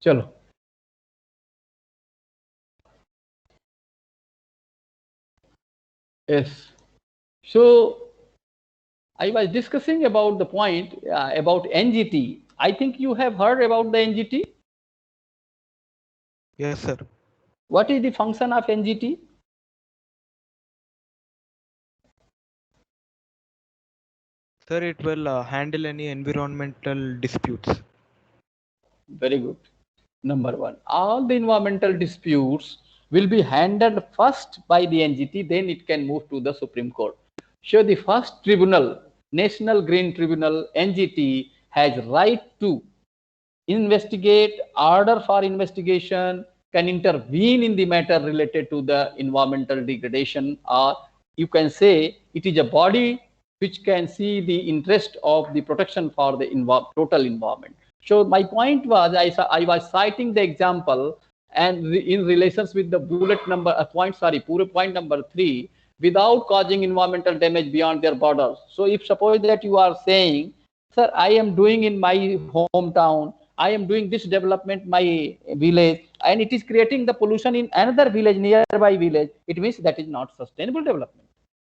चलो, yes. So I was discussing about the point about NGT. I think you have heard about the NGT. Yes, sir. What is the function of NGT? Sir, it will handle any environmental disputes. Very good. Number one, all the environmental disputes will be handled first by the NGT, then it can move to the Supreme Court. So the first tribunal, National Green Tribunal, NGT, has right to investigate, order for investigation, can intervene in the matter related to the environmental degradation, or you can say it is a body which can see the interest of the protection for the total environment. So my point was, I was citing the example and in relations with the bullet number point number 3, without causing environmental damage beyond their borders. So if suppose that you are saying, sir, I am doing in my hometown, I am doing this development my village, and it is creating the pollution in another village, nearby village, it means that is not sustainable development,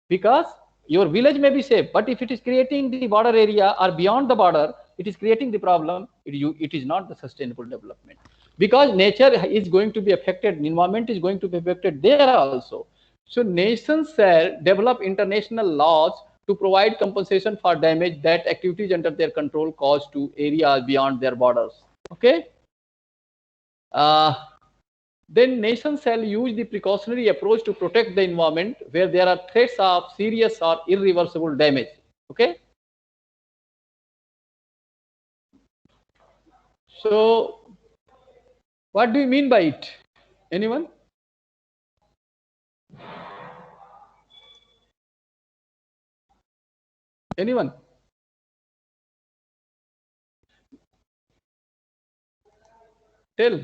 because your village may be safe, but if it is creating the border area or beyond the border, it is creating the problem, it is not the sustainable development, because nature is going to be affected, environment is going to be affected there also. So nations shall develop international laws to provide compensation for damage that activities under their control cause to areas beyond their borders. Okay. uh, then nations shall use the precautionary approach to protect the environment where there are threats of serious or irreversible damage. Okay. So what do you mean by it? Anyone? Anyone? Tell.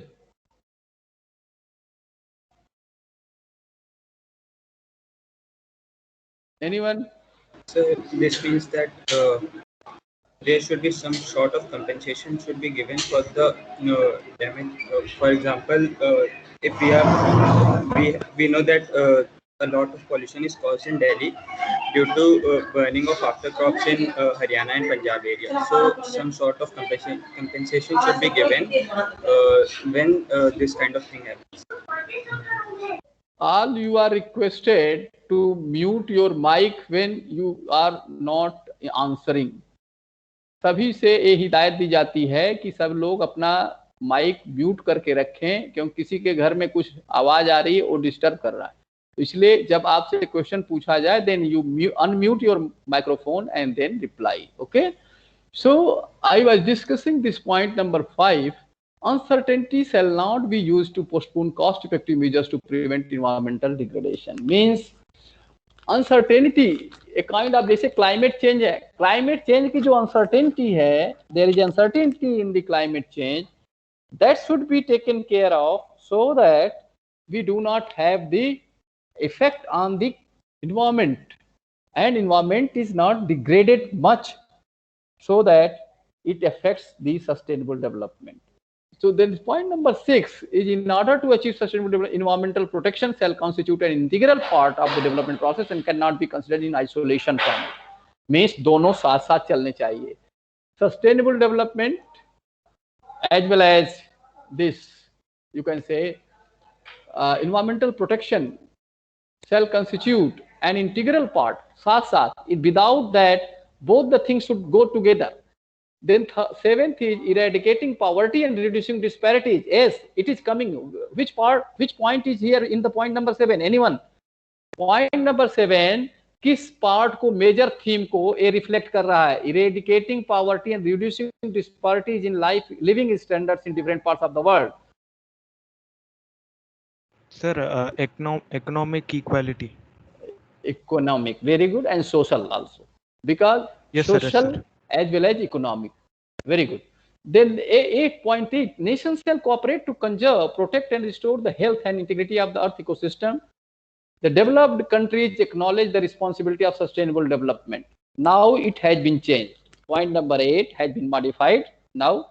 Anyone? So this means that there should be some sort of compensation should be given for the damage. For example, if we know that a lot of pollution is caused in Delhi due to burning of after crops in Haryana and Punjab area. So some sort of compensation should be given when this kind of thing happens. All you are requested to mute your mic when you are not answering. सभी से ये हिदायत दी जाती है कि सब लोग अपना माइक म्यूट करके रखें, क्योंकि किसी के घर में कुछ आवाज आ रही है और डिस्टर्ब कर रहा है। तो इसलिए जब आपसे क्वेश्चन पूछा जाए, then you unmute your microphone and then reply. Okay. So I was discussing this point number 5. Uncertainty shall not be used to postpone cost-effective measures to prevent environmental degradation. Means uncertainty एक kind of, जैसे climate change है, climate change की जो uncertainty है, there is uncertainty in the climate change, that should be taken care of so that we do not have the effect on the environment, and environment is not degraded much so that it affects the sustainable development. So then point number 6 is, in order to achieve sustainable development, environmental protection shall constitute an integral part of the development process and cannot be considered in isolation from it. Means दोनों साथ साथ चलने चाहिए. Sustainable development as well as this, you can say, environmental protection shall constitute an integral part, साथ साथ. Without that, both the things should go together. Then 7th is eradicating poverty and reducing disparities. Yes, it is coming. Which point is here in the point number 7? Anyone? Point number 7 किस part को, major theme को ये reflect कर रहा है? Eradicating poverty and reducing disparities in life living standards in different parts of the world. Sir, economic equality. Economic, very good, and social also, because Yes, sir. Yes, social sir. as well as economic. Very good. Then 8.8, nations shall cooperate to conserve, protect, and restore the health and integrity of the earth ecosystem. The developed countries acknowledge the responsibility of sustainable development. Now it has been changed. Point number 8 has been modified. Now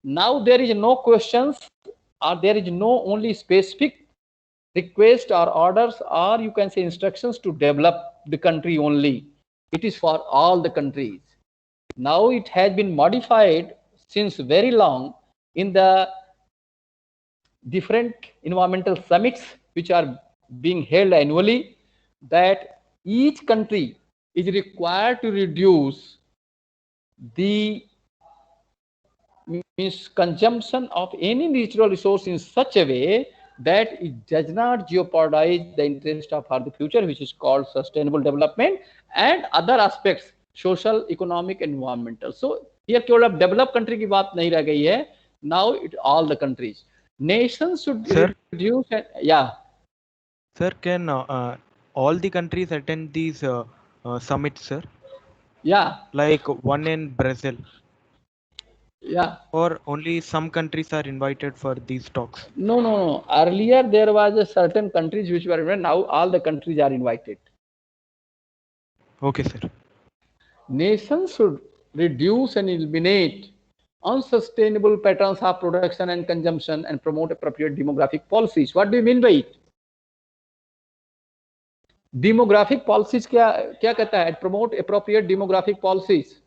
Now there is no questions, or there is no only specific request or orders, or you can say instructions to develop the country only. It is for all the countries. Now it has been modified since very long in the different environmental summits which are being held annually, that each country is required to reduce the consumption of any natural resource in such a way that it does not jeopardize the interest of the future, which is called sustainable development, and other aspects, social, economic, environmental. So here केवल अब developed country की बात नहीं रह गई है. Now it all the countries, nations should reduce. Yeah. Sir, can all the countries attend these summits, sir? Yeah. Like one in Brazil. Yeah. Or only some countries are invited for these talks? No. Earlier there was a certain countries which were invited. Now all the countries are invited. Okay, sir. Nations should reduce and eliminate unsustainable patterns of production and consumption and promote appropriate demographic policies. What do you mean by it? Demographic policies क्या कहता है? Promote appropriate demographic policies.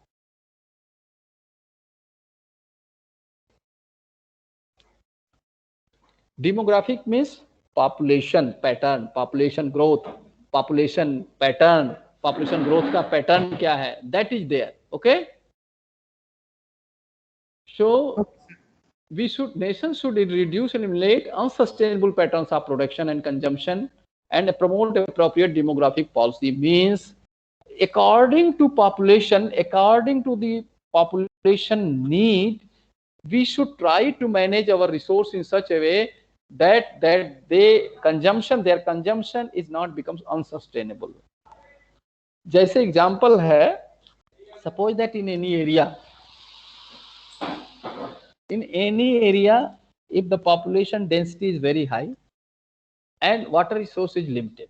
Demographic means population pattern, population growth, population pattern, population growth का pattern क्या है? That is there. Okay. So nations should reduce and eliminate unsustainable patterns of production and consumption and promote appropriate demographic policy. Means according to population, according to the population need, we should try to manage our resource in such a way that their consumption is not becomes unsustainable. जैसे example है, suppose that in any area, if the population density is very high and water resource is limited,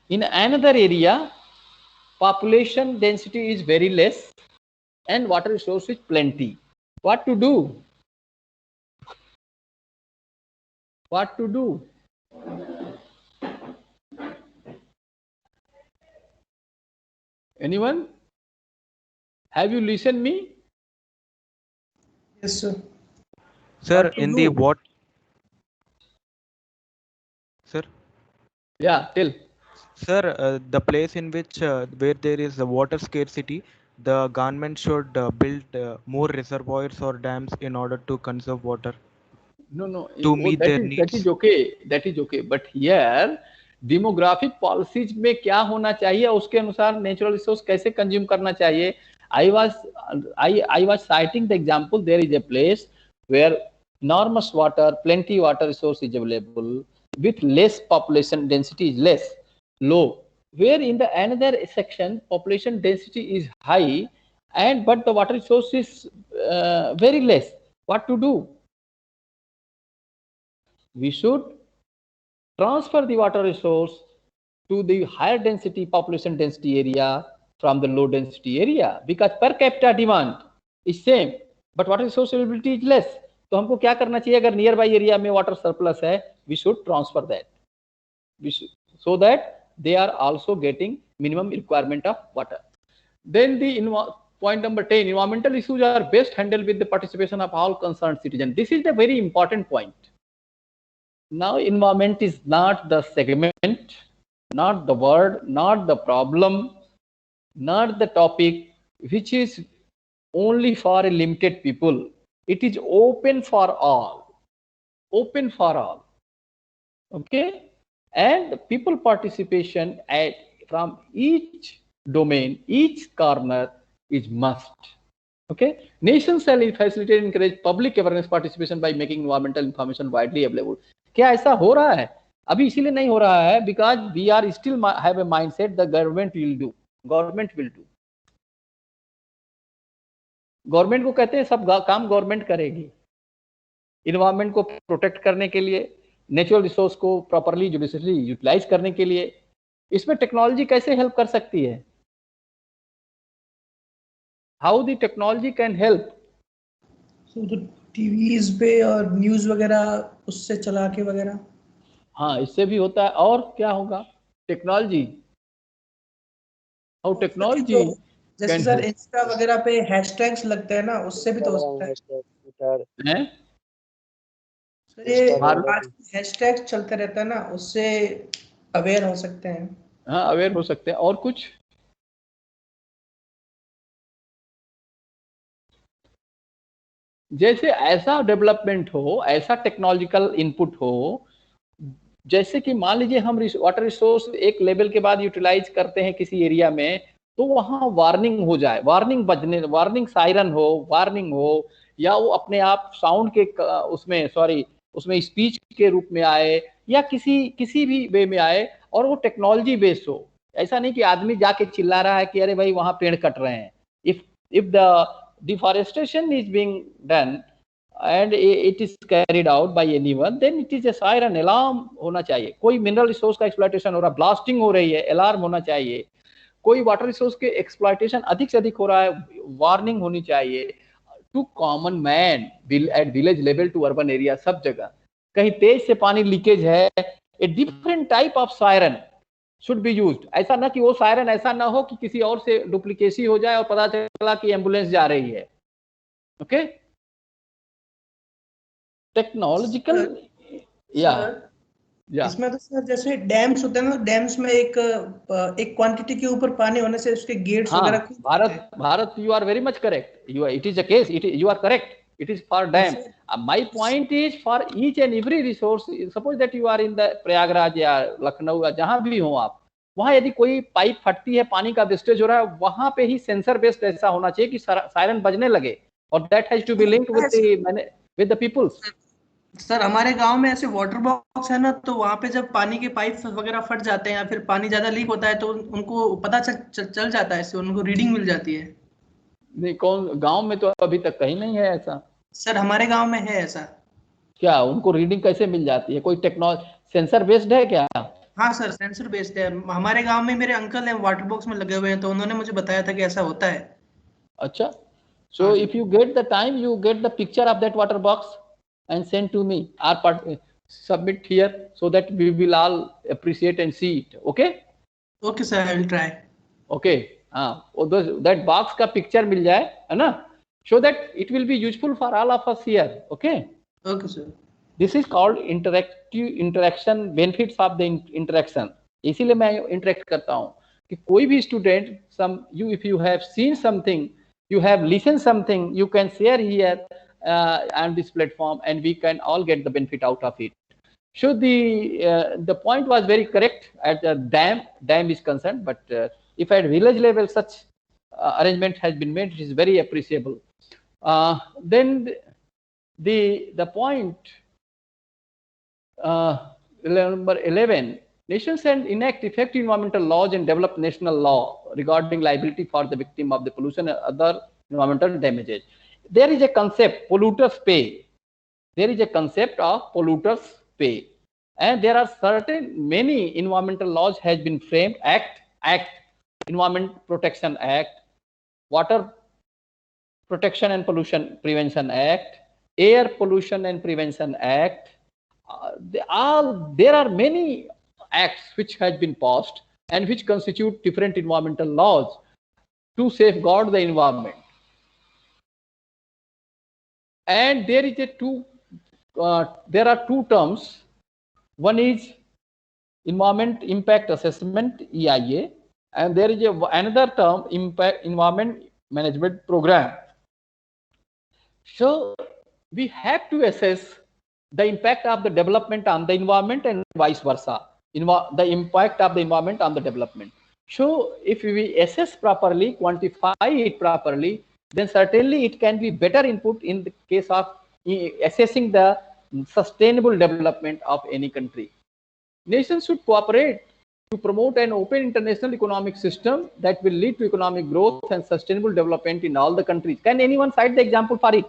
in another area population density is very less and water resource is plenty, what to do? Anyone? Have you listened me? Yes, sir. Sir, in the what? Sir? Yeah, tell. Sir, the place in which where there is a water scarcity, the government should build more reservoirs or dams in order to conserve water. No. To meet their needs. That is okay. But here demographic policies में क्या होना चाहिए, उसके अनुसार natural resource कैसे consume करना चाहिए. I was citing the example. There is a place where enormous water, plenty water resource is available with less population density is low. Where in the another section population density is high but the water resource is very less. What to do? We should transfer the water resource to the higher density population density area from the low density area, because per capita demand is same but water resource availability is less. तो हमको क्या करना चाहिए? अगर near by area में water surplus है, we should transfer that, so that they are also getting minimum requirement of water. Then the point number 10, environmental issues are best handled with the participation of all concerned citizens. This is the very important point. Now environment is not the segment, not the word, not the problem, not the topic which is only for a limited people. It is open for all. Okay, and people participation from each domain, each corner is must. Okay, nations shall facilitate and encourage public awareness participation by making environmental information widely available. क्या ऐसा हो रहा है? अभी इसीलिए नहीं हो रहा है because we are still have a mindset the government will do. Government को कहते हैं सब काम गवर्नमेंट करेगी. इन्वायरमेंट को प्रोटेक्ट करने के लिए, नेचुरल रिसोर्स को प्रॉपरली जुडिशियसली यूटिलाइज करने के लिए, इसमें टेक्नोलॉजी कैसे हेल्प कर सकती है? How the technology can help? तो टीवीज पे और न्यूज वगैरह उससे चला के वगैरह। हाँ, इससे भी होता है। और क्या होगा? टेक्नोलॉजी, और सर ये टेक्नोलॉजी जो जैसे कैन सर हेल्प इंस्टा वगैरह पे हैशटैग्स लगते हैं ना, उससे भी तो हो सकता है है। सर। ये भारत, आज हैशटैग चलते रहता है ना, उससे अवेयर हो सकते हैं। हाँ, अवेयर हो सकते हैं। और कुछ? जैसे ऐसा डेवलपमेंट हो, ऐसा टेक्नोलॉजिकल इनपुट हो, जैसे कि मान लीजिए हम वाटर रिसोर्स एक लेवल के बाद यूटिलाइज करते हैं किसी एरिया में, तो वहां वार्निंग हो जाए, वार्निंग बजने, वार्निंग सायरन हो, वार्निंग हो, या वो अपने आप साउंड के उसमें, सॉरी, उसमें स्पीच के रूप में आए, या किसी किसी भी वे में आए, और वो टेक्नोलॉजी बेस्ड हो। ऐसा नहीं कि आदमी जाके चिल्ला रहा है कि अरे भाई वहां पेड़ कट रहे हैं। If the deforestation is being done and it is carried out by anyone, then it is a siren, alarm होना चाहिए। कोई मिनरल रिसोर्स का एक्सप्लॉइटेशन हो रहा है, ब्लास्टिंग हो रही है, अलार्म होना चाहिए। कोई वाटर रिसोर्स के एक्सप्लॉइटेशन अधिक से अधिक हो रहा है, वार्निंग होनी चाहिए। To common man at village level to urban area, सब जगह कहीं तेज से पानी लीकेज है, a different type of siren should be used. ऐसा ना कि वो सायरन ऐसा ना हो कि किसी और से डुप्लीकेसी हो जाए और पता चला कि एम्बुलेंस जा रही है। ओके, टेक्नोलॉजिकल, या सर इसमें तो सर जैसे डैम्स होते हैं ना, डैम्स में एक क्वांटिटी के ऊपर पानी होने से उसके गेट्स वगैरह हाँ, खुल जाते हैं। Bharat, you are very much correct, you it is a case, it you are correct, it is for और dam. Sir My point is for each and every resource, suppose that you are in the Prayagraj या लखनऊ या जहां भी हो आप, वहां यदि कोई पाइप फटती है, पानी का वेस्टेज हो रहा है, वहां पे ही सेंसर बेस्ड ऐसा होना चाहिए कि सायरन बजने लगे, और that has to be linked with the peoples. Sir हमारे गांव में ऐसे वाटर बॉक्स है ना, तो वहां पे जब पानी के पाइप वगैरह फट जाते हैं या फिर पानी ज्यादा लीक होता है, तो उनको पता चल जाता है, इससे उनको रीडिंग मिल जाती है। नहीं, कौन गांव में तो अभी तक कहीं नहीं है ऐसा। सर हमारे गांव में है ऐसा। क्या उनको रीडिंग कैसे मिल जाती है? कोई टेक्नोलॉजी सेंसर बेस्ड है क्या? हाँ सर, सेंसर बेस्ड है। हमारे गांव में मेरे अंकल हैं, वाटर बॉक्स में लगे हुए हैं, तो उन्होंने मुझे बताया था कि ऐसा होता है। अच्छा, so हाँ जी। if you get the time, you get the picture of that water box and send to me, or submit here, so that we will all appreciate and see it. Okay? Okay sir, I will try. Okay, हाँ, वो that box का picture मिल जाए, है ना, so that it will be useful for all of us here. Okay? Okay sir. This is called interactive interaction, benefits of the interaction. इसीलिए मैं interact करता हूँ कि कोई भी student, some you, if you have seen something, you have listened something, you can share here on this platform, and we can all get the benefit out of it. So the point was very correct at the dam is concerned, but if at village level such arrangement has been made, it is very appreciable. Then the point number 11, nations and enact effective environmental laws and develop national law regarding liability for the victim of the pollution and other environmental damages. There is a concept, polluters pay. There is a concept of polluters pay, and there are certain many environmental laws has been framed. Act, Environment Protection Act, Water Protection and Pollution Prevention Act, Air Pollution and Prevention Act. There are many acts which have been passed and which constitute different environmental laws to safeguard the environment. And there is there are two terms. One is Environment Impact Assessment, EIA, and there is another term, Environment Management Program. So we have to assess the impact of the development on the environment and vice versa, the impact of the environment on the development. So if we assess properly, quantify it properly, then certainly it can be better input in the case of assessing the sustainable development of any country. Nations should cooperate to promote an open international economic system that will lead to economic growth and sustainable development in all the countries. Can anyone cite the example for it?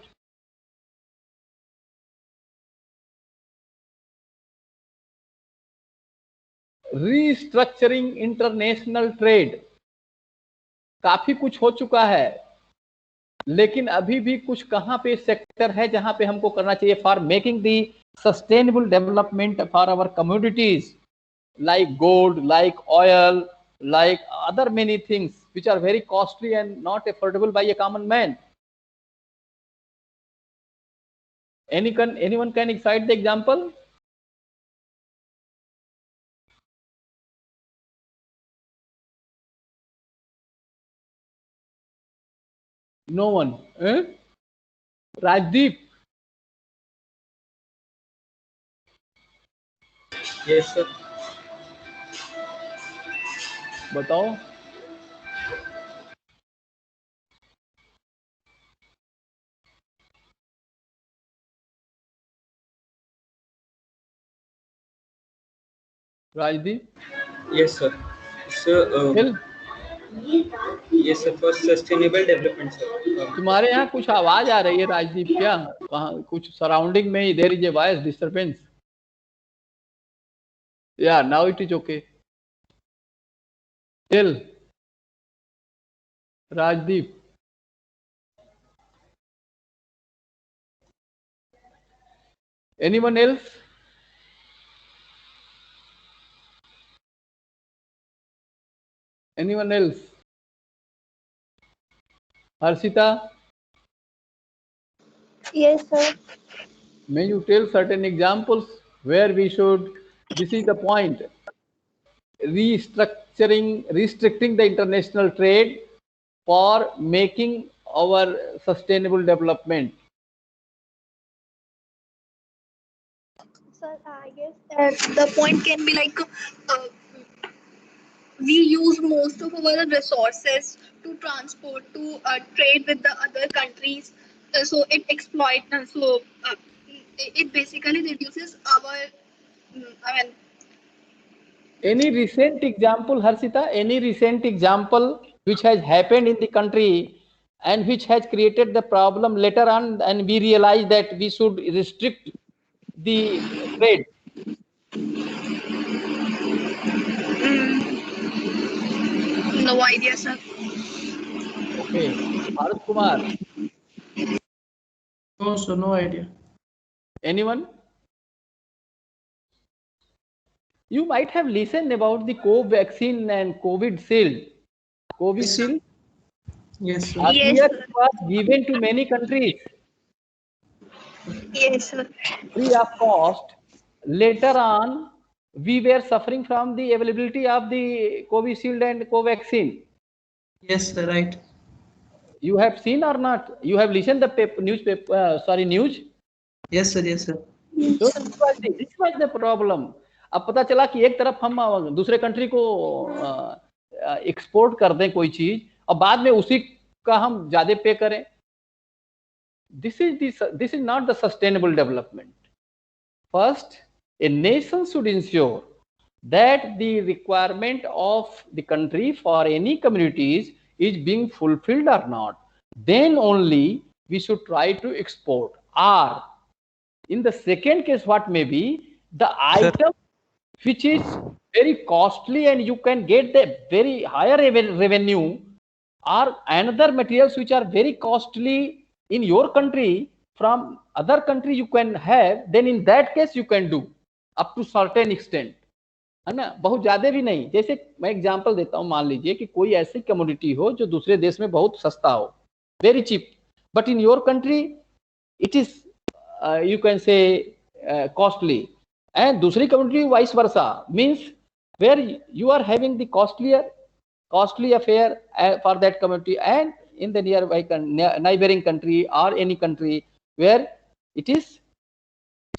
Restructuring international trade, काफी कुछ हो चुका है, लेकिन अभी भी कुछ कहाँ पे सेक्टर है जहां पे हमको करना चाहिए for making the sustainable development for our communities, like gold, like oil, like other many things which are very costly and not affordable by a common man. Anyone can cite the example? No one. Rajdeep. Yes, sir. बताओ. Rajdeep. Yes, sir. Sir, Hill. yes, sir. For sustainable development, sir. तुम्हारे यहाँ कुछ आवाज आ रही है राजदीप, क्या वहाँ कुछ सराउंडिंग में there is a voice disturbance? या नाउ इट इज ओके. हिल. Rajdeep. Anyone else? Anyone else? Harshita? Yes, sir. May you tell certain examples where we should, this is the point, restricting the international trade for making our sustainable development. Sir, I guess the point can be like we use most of our resources to transport, to trade with the other countries. So it exploit, it basically reduces our, I mean, Any recent example, Harshita, any recent example which has happened in the country and which has created the problem later on, and we realize that we should restrict the trade? no idea, sir. Okay. Bharat Kumar, No, sir, no idea. anyone? You might have listened about the Covaxin and COVID shield. Covishield. Yes, sir. Earlier Yes, it was given to many countries yes, sir. free of cost. Later on, we were suffering from the availability of the Covishield and Covaxin. Yes, sir, right. You have seen or not? You have listened the news. Yes, sir, yes, sir. So this was the problem. अब पता चला कि एक तरफ हम दूसरे country को export कर दें कोई चीज और बाद में उसी का हम ज्यादा पे करें. This is not the sustainable development. First, a nation should ensure that the requirement of the country for any communities is being fulfilled or not. Then only we should try to export. Or in the second case, what may be the item which is very costly and you can get the very higher revenue, or another materials which are very costly in your country from other country you can have, then in that case you can do up to certain extent, है ना, बहुत ज्यादा भी नहीं. जैसे मैं example देता हूँ, मान लीजिए कि कोई ऐसी कमोडिटी हो जो दूसरे देश में बहुत सस्ता हो, very cheap, but in your country it is you can say costly, and दूसरी community vice versa, means where you are having the costly affair for that community, and in the nearby neighboring country or any country where it is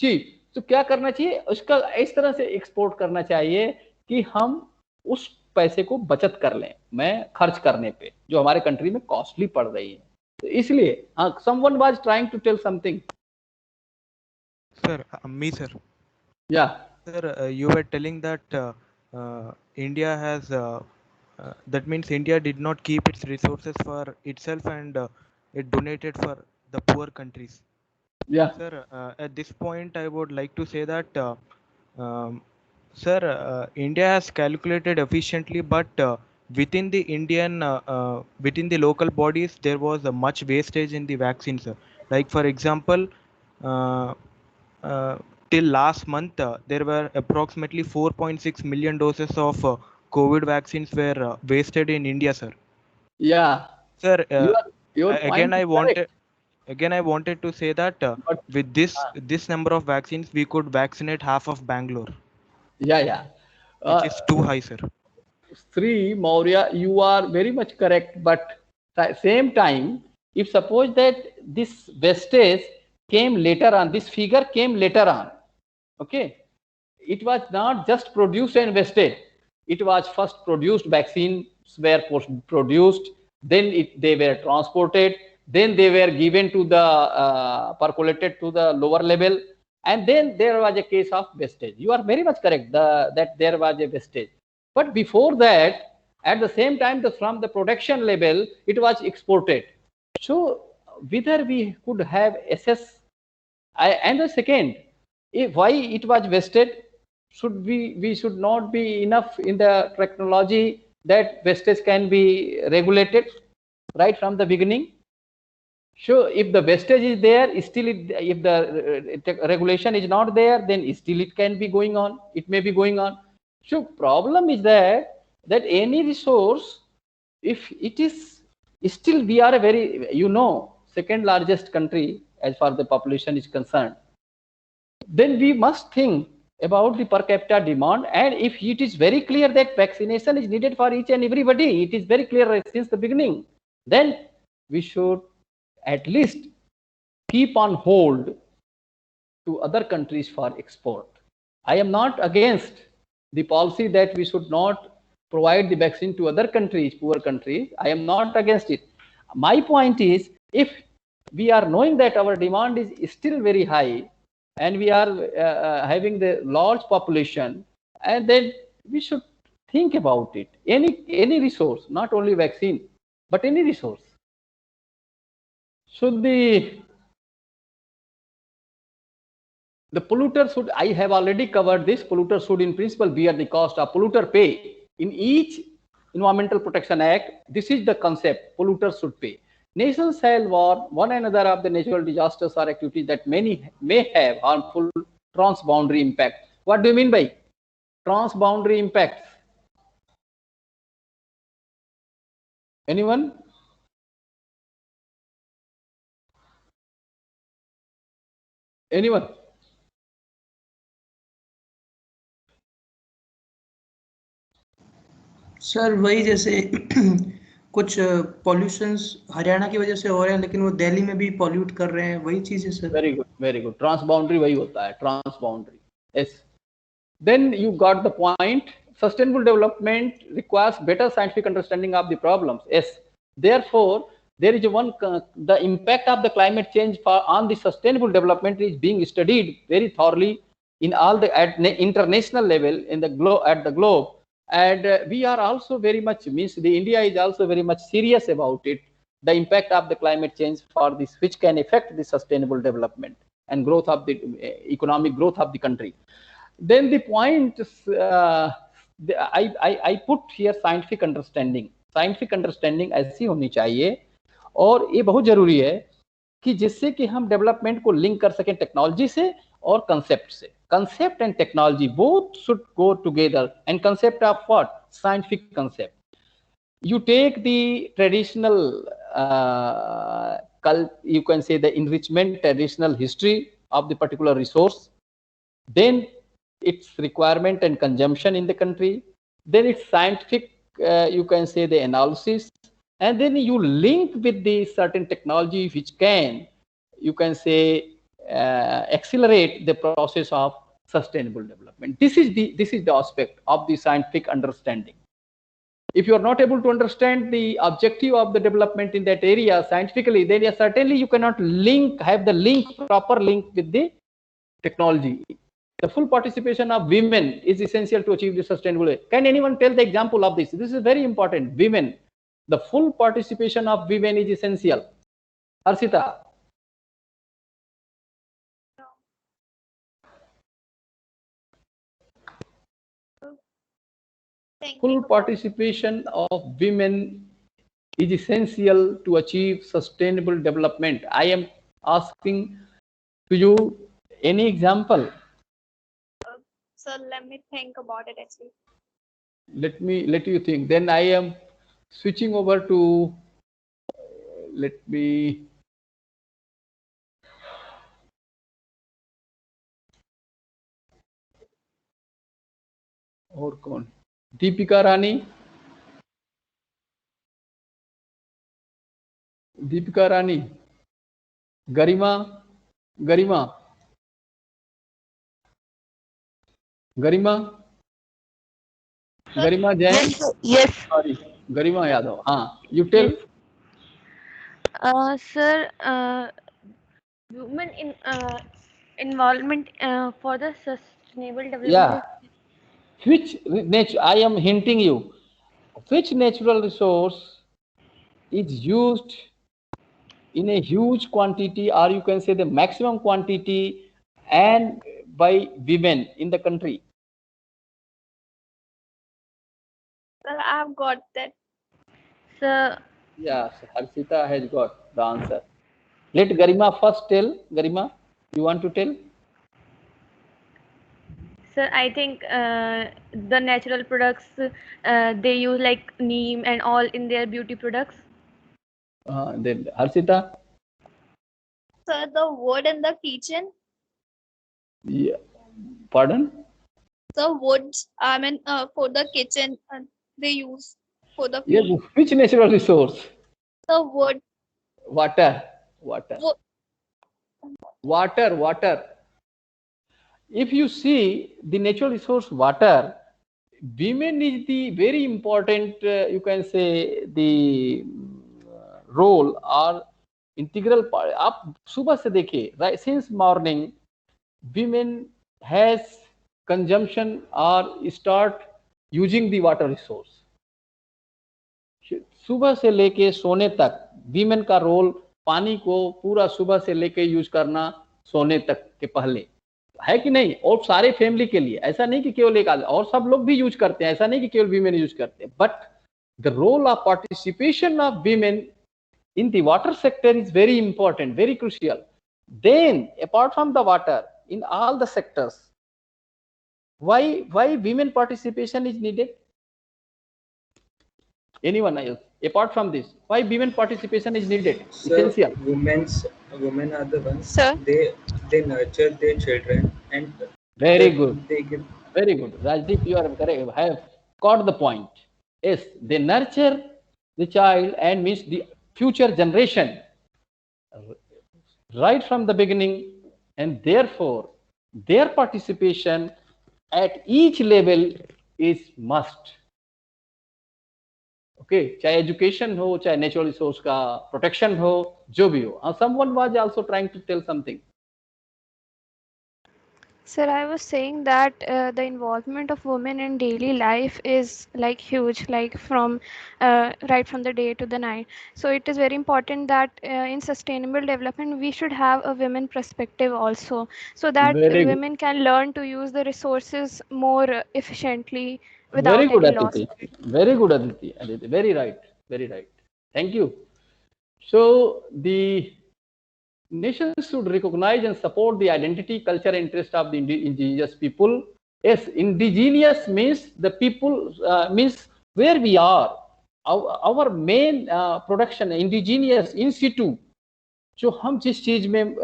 cheap. तो क्या करना चाहिए, उसका इस तरह से export करना चाहिए कि हम उस पैसे को बचत कर लें मैं खर्च करने पे जो हमारे कंट्री में कॉस्टली पड़ रही है. तो इसलिए हाँ, someone was trying to tell something. Sir, me, sir. Yeah. Sir, you were telling that India has, that means India did not keep its resources for itself and it donated for the poor countries. Yeah. Sir, at this point, I would like to say that, sir, India has calculated efficiently, but within the within the local bodies, there was a much wastage in the vaccines. Like for example, uh, uh, till last month, there were approximately 4.6 million doses of COVID vaccines were wasted in India, sir. Yeah, Sir, your again, point is correct. I wanted to say that But with this number of vaccines, we could vaccinate half of Bangalore, yeah, yeah. which Uh, is too high, sir. Sri Maurya, you are very much correct. But same time, if suppose that this wastage came later on, this figure came later on. Okay, it was not just produced and wasted. It was first produced, vaccines were produced, then they were transported, then they were given to the percolated to the lower level, and then there was a case of wastage. You are very much correct that there was a wastage. But before that, at the same time, from the production level, it was exported. So whether we could have assess, and the second, why it was wasted, should we should not be enough in the technology that wastage can be regulated right from the beginning. So if the wastage is there, still if the regulation is not there, then still it can be going on. It may be going on. So problem is that any resource, if it is still, we are a very, second largest country as far the population is concerned, then we must think about the per capita demand. And if it is very clear that vaccination is needed for each and everybody, it is very clear since the beginning, then we should at least keep on hold to other countries for export. I am not against the policy that we should not provide the vaccine to other countries, poor countries. I am not against it. My point is, if we are knowing that our demand is still very high and we are having the large population, and then we should think about it. Any resource, not only vaccine, but any resource. So the polluter should, I have already covered this, polluter should in principle bear the cost of polluter pay. In each Environmental Protection Act, this is the concept, polluter should pay. Nations shall warn one another of the natural disasters or activities that many may have harmful transboundary impact. What do you mean by transboundary impacts? Anyone? Anyone? Sir वही जैसे कुछ pollutions Haryana की वजह से हो रहे हैं, लेकिन वो दिल्ली में भी पॉल्यूट कर रहे हैं, वही चीज है sir. Very good, very good. Transboundary वही होता है, transboundary. Yes, then you got the point. Sustainable development requires better scientific understanding of the problems. Yes, therefore there is the impact of the climate change on the sustainable development is being studied very thoroughly in all the at international level in the globe. And we are also very much, means the India is also very much serious about it, the impact of the climate change for this, which can affect the sustainable development and growth of the economic growth of the country. Then the point I put here scientific understanding. Scientific understanding ऐसी होनी चाहिए, और ये बहुत जरूरी है कि जिससे कि हम डेवलपमेंट को लिंक कर सकें टेक्नोलॉजी से और कंसेप्ट से. Concept and technology both should go together. And concept of what? Scientific concept. You take the traditional you can say the enrichment, traditional history of the particular resource, then its requirement and consumption in the country, then its scientific, you can say the analysis, and then you link with the certain technology which can, you can say, accelerate the process of sustainable development. This is the aspect of the scientific understanding. If you are not able to understand the objective of the development in that area scientifically, then certainly you cannot have the proper link with the technology. The full participation of women is essential to achieve the sustainable. Can anyone tell the example of this? This is very important. Women, the full participation of women is essential. Harshita. Thank Full you. participation of women is essential to achieve sustainable development. I am asking to you any example. So let me think about it actually. Let you think. Then I am switching over to, let me, और कौन, Deepika Rani, Deepika Rani, Garima, Garima, Garima, Garima Jain, Yes, sorry, Garima Yadav, हाँ, you tell. sir. Women in involvement for the sustainable development. Yeah. Which nature, I am hinting you, which natural resource is used in a huge quantity, or you can say the maximum quantity, and by women in the country? Well, I've got that. So Yes, Harshita has got the answer. Let Garima first tell. Garima, you want to tell? sir, I think the natural products they use like neem and all in their beauty products. Then Harshita? So the wood in the kitchen, Yeah. Pardon? the woods, I mean, for the kitchen, they use for the Yes. fuel. Which natural resource? The wood, Water. Water. wo- Water. Water. If you see the natural resource water, women is the very important, you can say, the role or integral part. आप सुबह से देखिए, right, since morning women has consumption or start using the water resource. सुबह से लेके सोने तक women का रोल पानी को पूरा सुबह से लेके यूज करना सोने तक के पहले, है कि नहीं? और सारे फैमिली के लिए, ऐसा नहीं कि केवल एक आदमी, और सब लोग भी यूज करते हैं, ऐसा नहीं कि केवल वीमेन यूज करते हैं. But the role of participation of women in the water sector is very important, very crucial. Then apart from the water, in all the sectors, why women participation is needed? Anyone else apart from this, why women participation is needed? Essential. Women are the ones, Sir? they nurture their children, and Very good. they give. Very good, Rajdeep, you are correct, have got the point. Yes, they nurture the child and means the future generation right from the beginning, and therefore their participation at each level is must. Okay, चाहे education हो, चाहे natural resource का protection हो, जो भी हो. Someone was also trying to tell something. Sir, I was saying that the involvement of women in daily life is like huge, like from right from the day to the night. So it is very important that in sustainable development we should have a women perspective also, so that Very good. women can learn to use the resources more efficiently Very without good, any loss. Aditi. Very good, Aditi. Aditi. Very right. Very right. Thank you. So the nations should recognize and support the identity, culture, and interest of the indigenous people. Yes, indigenous means the people, means where we are. Our main production, indigenous, in situ, जो हम जिस चीज में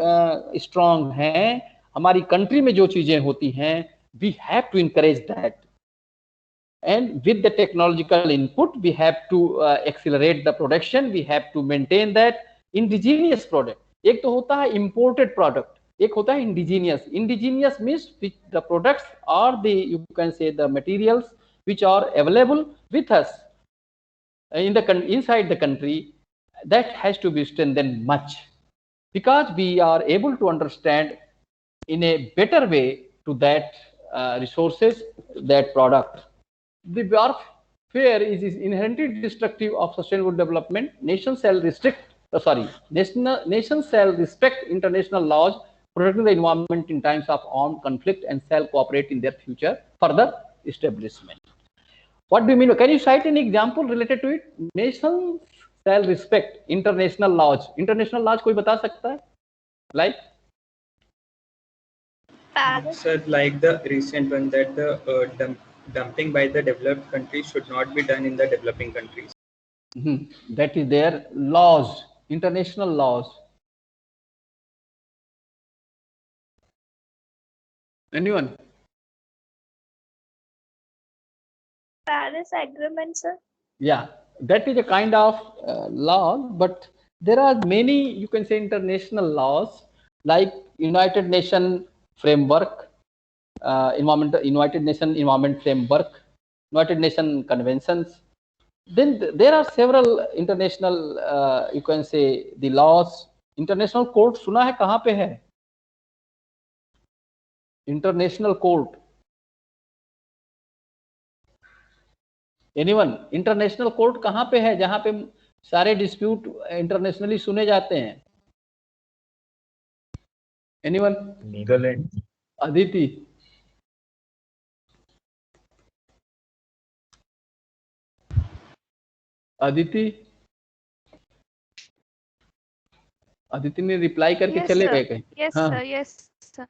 strong हैं, हमारी country में जो चीजें होती हैं, we have to encourage that. And with the technological input, we have to accelerate the production. We have to maintain that indigenous product. एक तो होता है imported product, एक होता है indigenous. Indigenous means the products are the, you can say, the materials which are available with us in the inside the country. That has to be strengthened much, because we are able to understand in a better way to that resources, that product. The warfare is inherently destructive of sustainable development. Nations shall respect international laws protecting the environment in times of armed conflict, and shall cooperate in their future further establishment. What do you mean? Can you cite any example related to it? Nations shall respect international laws. International laws कोई बता सकता है? Like? Paris. Sir, like the recent one that the dumping by the developed countries should not be done in the developing countries. That is their laws, international laws. Anyone? Paris Agreement, sir. Yeah, that is a kind of law, but there are many, you can say, international laws like United Nation Framework, United Nation Environment Framework, United Nation Conventions. Then there are several international, you can say, the laws. International Court सुना है कहाँ पे है? International Court. Anyone? International court कहाँ पे है जहां पे सारे डिस्प्यूट इंटरनेशनली सुने जाते हैं? एनीवन? नीदरलैंड। अदिति? अदिति? अदिति ने रिप्लाई करके Yes, चले sir. गए कहीं? Yes, हाँ। sir. Yes, sir.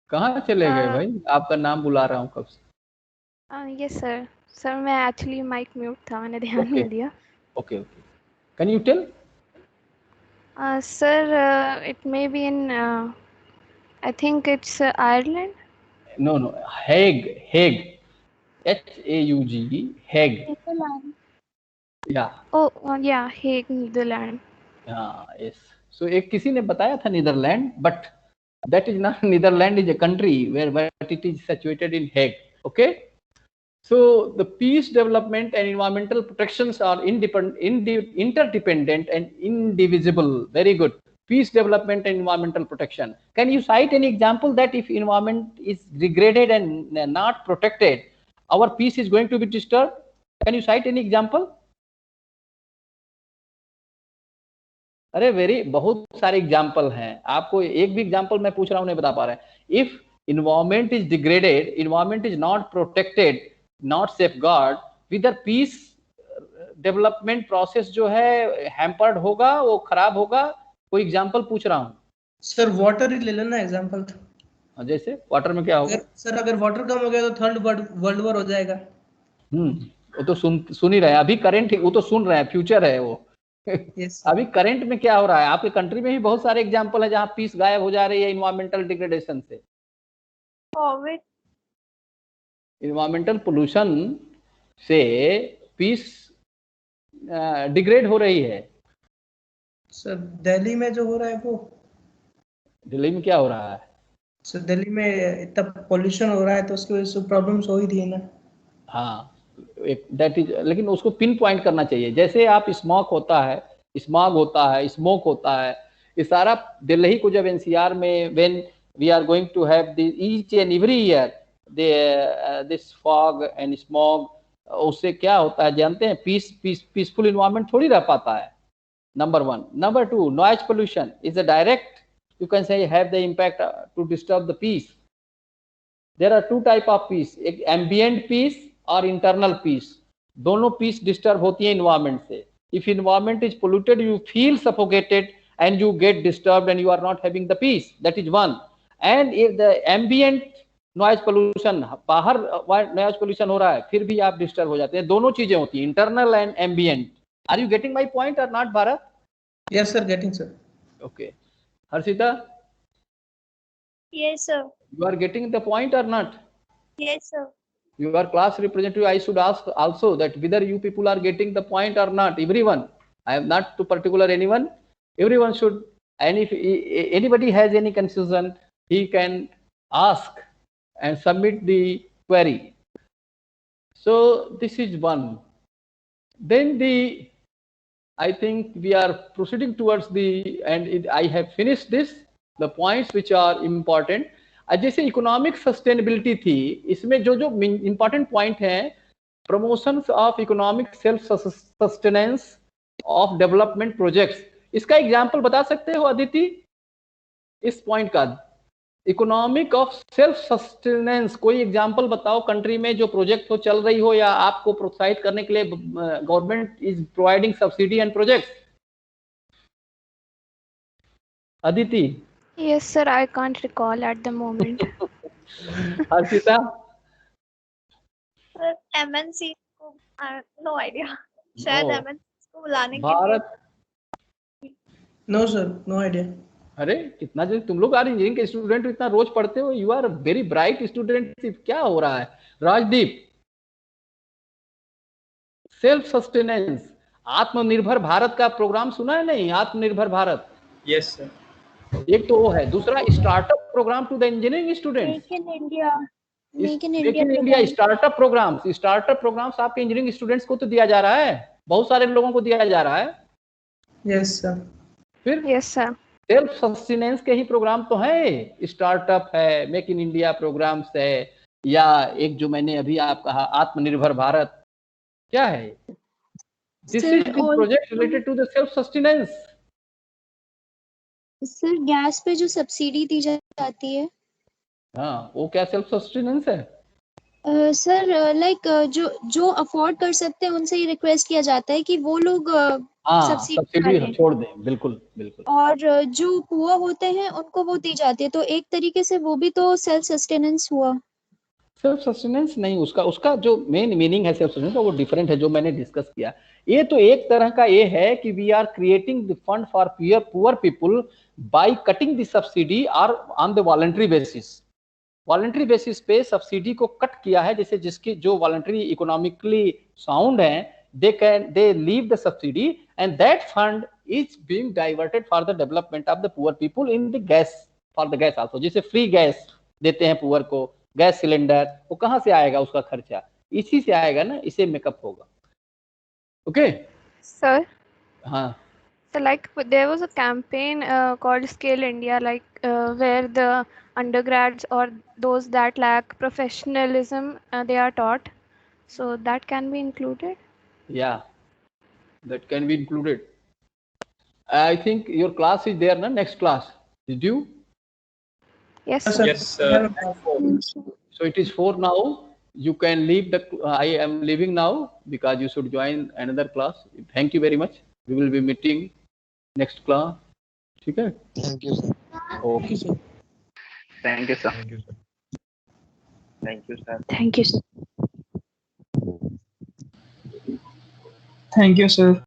कहाँ चले गए हाँ। भाई? आपका नाम बुला रहा हूँ कब से। Yes, sir. Sir, मैं actually mic mute था, मैंने ध्यान नहीं दिया. Okay, okay. Can you tell? Sir, it may be in, I think it's Ireland. No, no. Hague. H-A-U-G-E. Hague. Netherlands. Yeah. Oh, yeah, Hague, Netherlands. Yes. So एक किसी ने बताया था Netherlands, but that is not, Netherlands is a country where it is situated in Hague. Okay. So the peace, development and environmental protections are interdependent and indivisible. Very good. Peace, development and environmental protection. Can you cite any example that if environment is degraded and not protected, our peace is going to be disturbed? Can you cite any example? अरे बहुत सारे example हैं, आपको एक भी example मैं पूछ रहा हूँ नहीं बता पा रहे हैं. If environment is degraded, environment is not protected, not safeguard, with piece development process जो है हैम्पर्ड होगा, वो खराब होगा. कोई एग्जाम्पल पूछ रहा हूँ. सर वाटर ही ले लेना एग्जाम्पल. जैसे वाटर में क्या होगा? सर अगर वाटर कम हो गया तो थर्ड वर्ल्ड वॉर हो जाएगा. वो तो सुन ही रहे हैं अभी, करंट वो तो सुन रहे हैं, फ्यूचर है वो. Yes. अभी करंट में क्या हो रहा है आपके कंट्री में भी बहुत सारे एग्जांपल है जहां पीस गायब हो जा रही है इन्वायरमेंटल डिग्रेडेशन से. कोविड. इन्वायरमेंटल पोल्यूशन से पीस डिग्रेड हो रही है. सर दिल्ली में जो हो रहा है वो. दिल्ली में क्या हो रहा है? सर दिल्ली में इतना पोल्यूशन हो रहा है तो उसकी वजह से प्रॉब्लम्स हो ही रही है ना. हाँ, दैट इज, लेकिन उसको पिन पॉइंट करना चाहिए. जैसे आप स्मॉग होता है, स्मोक होता है, ये सारा दिल्ली को जब एनसीआर में when we are going to have each and every year this fog and smog, उससे क्या होता है जानते हैं? पीसफुल इन्वायरमेंट थोड़ी रह पाता है. Number 1. Number 2, noise pollution is a direct, you can say, have the impact to disturb the peace. There are two type of peace, एक ambient peace और internal peace. दोनों peace disturb होती है environment से. If environment is polluted, you feel suffocated and you get disturbed and you are not having the peace. That is one. And if the ambient noise pollution, बाहर noise pollution हो रहा है, फिर भी आप disturb हो जाते हैं. दोनों चीजें होती हैं, internal and ambient. Are you getting my point or not, Bharat? Yes sir, getting sir. Okay. Harshita? Yes sir. You are getting the point or not? Yes sir. You are class representative. I should ask also that whether you people are getting the point or not. Everyone. I am not to particular anyone. Everyone should. And if anybody has any confusion, he can ask and submit the query. So this is one. Then I think we are proceeding towards I have finished this, the points which are important. जैसे economic sustainability थी, इसमें जो important point है, promotion of economic self sustenance of development projects, इसका example बता सकते हो अदिति? इस पॉइंट का इकोनॉमिक ऑफ सेल्फ सस्टेनेंस, कोई एग्जांपल बताओ कंट्री में जो प्रोजेक्ट हो चल रही हो या आपको प्रोत्साहित करने के लिए government is providing subsidy and project. Aditi. Yes, sir. I can't recall at the moment. Harshita. Sir MNC को नो आइडिया, शायद No. एमएनसी को बुलाने के लिए। Bharat. No sir, no idea. अरे कितना जो तुम लोग इंजीनियरिंग के स्टूडेंट इतना रोज पढ़ते हो, you are very bright student, क्या हो रहा है? राजदीप। सेल्फ सस्टेनेंस, आत्मनिर्भर भारत का प्रोग्राम सुना है नहीं? आत्मनिर्भर भारत। Yes sir. एक तो वो है, दूसरा startup program to the engineering students. Make in India, make in India startup programs आपके इंजीनियरिंग स्टूडेंट्स को तो दिया जा रहा है, बहुत सारे लोगों को दिया जा रहा है। Yes sir. फिर Yes, sir. सेल्फ सस्टेनेंस के ही प्रोग्राम तो है, स्टार्टअप है, मेक इन इंडिया प्रोग्राम्स है, या एक जो मैंने अभी आप कहा आत्मनिर्भर भारत, क्या है? This is project related to the self sustenance. Sir gas पे जो सब्सिडी दी जाती है, हाँ, वो क्या सेल्फ सस्टेनेंस है? सर लाइक जो अफोर्ड कर सकते हैं उनसे ये रिक्वेस्ट किया जाता है कि वो लोग सब्सिडी छोड़ दें। बिल्कुल बिल्कुल। और जो पुअर होते हैं उनको वो दी जाती है, तो एक तरीके से वो भी तो सेल्फ सस्टेनेंस हुआ। सेल्फ सस्टेनेंस नहीं, उसका जो मेन मीनिंग है सेल्फ सस्टेनेंस वो डिफरेंट है, जो मैंने डिस्कस किया। ये तो एक तरह का ये है कि we are creating the fund for poor people by cutting the subsidy और on the voluntary basis. Voluntary basis पे सब्सिडी को कट किया है, जैसे जिसकी जो वॉलंटरी इकोनॉमिकली साउंड है, they leave the subsidy and that fund is being diverted for the development of the poor people in the gas, for the gas also। जैसे free gas देते हैं पुअर को, गैस सिलेंडर, वो कहाँ से आएगा उसका खर्चा? इसी से आएगा ना, इसे मेकअप होगा। Okay Sir. हाँ। So like there was a campaign called Scale India, like where the undergrads or those that lack professionalism they are taught. So that can be included. Yeah, that can be included. I think your class is there, na? Next class. Did you? Yes, sir. Yes sir. So it is 4 now. You can leave the. I am leaving now because you should join another class. Thank you very much. We will be meeting next class. ठीक है? Thank you, sir. Okay. Thank you, sir. Thank you, sir. Thank you, sir. Thank you sir. Thank you sir.